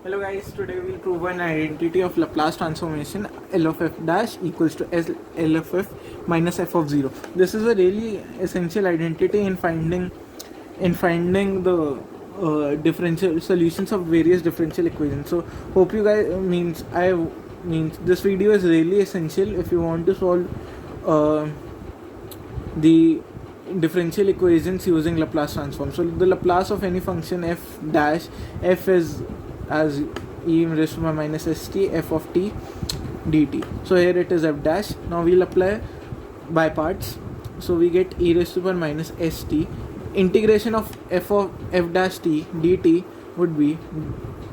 Hello guys, today we'll prove an identity of Laplace transformation L of f dash equals to S L of f minus f of 0. This is a really essential identity in finding the differential solutions of various differential equations. So hope you guys means this video is really essential if you want to solve the differential equations using Laplace transform. So the Laplace of any function f dash, f is as e raised to the minus st f of t dt. So here it is f dash. Now we'll apply by parts. So we get e raised to the minus st. Integration of f dash t dt would be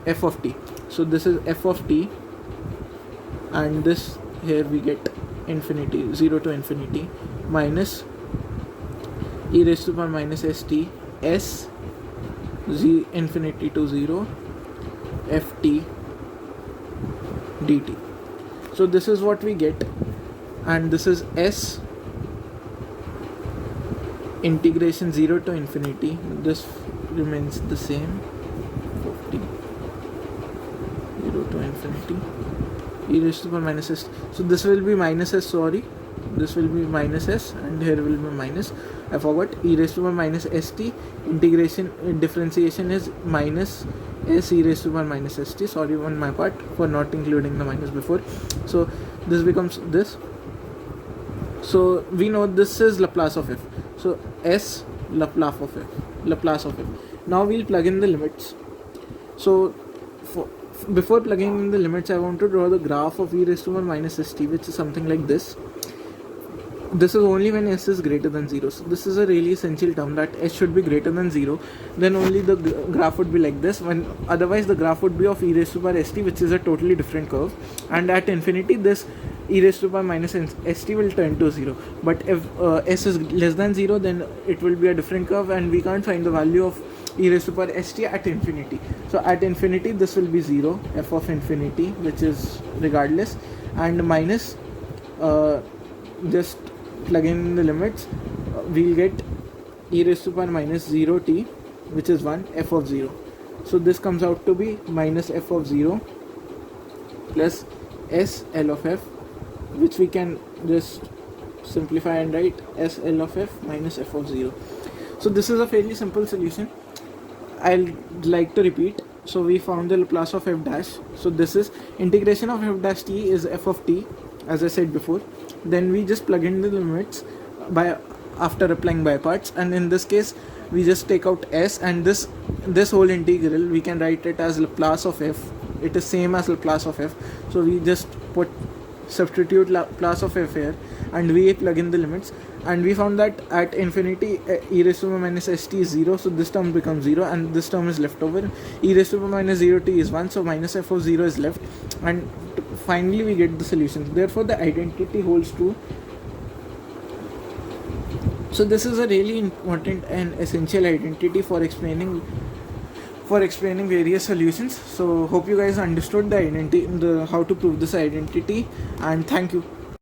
f of t. So this is f of t, and this here we get infinity, 0 to infinity, minus e raised to the minus st s z infinity to 0 ft dt. So this is what we get, and this is s integration 0 to infinity. This remains the same, 50 0 to infinity e raised to the minus s. So this will be minus s, sorry, this will be minus s, and here will be minus, I forgot, e raised to the minus st. Integration differentiation is minus s e raised to the minus st. Sorry on my part for not including the minus before. So this becomes this. So we know this is Laplace of f. So s Laplace of f. Now we'll plug in the limits. So before plugging in the limits, I want to draw the graph of e raised to the minus st, which is something like this. This is only when s is greater than 0. So this is a really essential term, that s should be greater than 0. Then only the graph would be like this. When otherwise the graph would be of e raised to the st, which is a totally different curve. And at infinity, this e raised to the minus st will turn to 0. But if s is less than 0, then it will be a different curve, and we can't find the value of e raised to the st at infinity. So at infinity, this will be 0, f of infinity, which is regardless, and minus just plug in the limits, we'll get e raised to the minus 0t, which is 1, f of 0. So this comes out to be minus f of 0 plus s L of f, which we can just simplify and write s L of f minus f of 0. So this is a fairly simple solution. I'll like to repeat. So we found the Laplace of f dash. So this is integration of f dash t is f of t, as I said before. Then we just plug in the limits by after applying by parts, and in this case we just take out s, and this whole integral we can write it as Laplace of f. It is same as Laplace of f. So we just substitute Laplace of f here, and we plug in the limits, and we found that at infinity e raised to the minus st is 0, so this term becomes 0, and this term is left over. E raised to the minus 0t is 1, so minus f of 0 is left, and finally we get the solutions. Therefore the identity holds true. So this is a really important and essential identity for explaining various solutions. So hope you guys understood the identity, how to prove this identity, and thank you.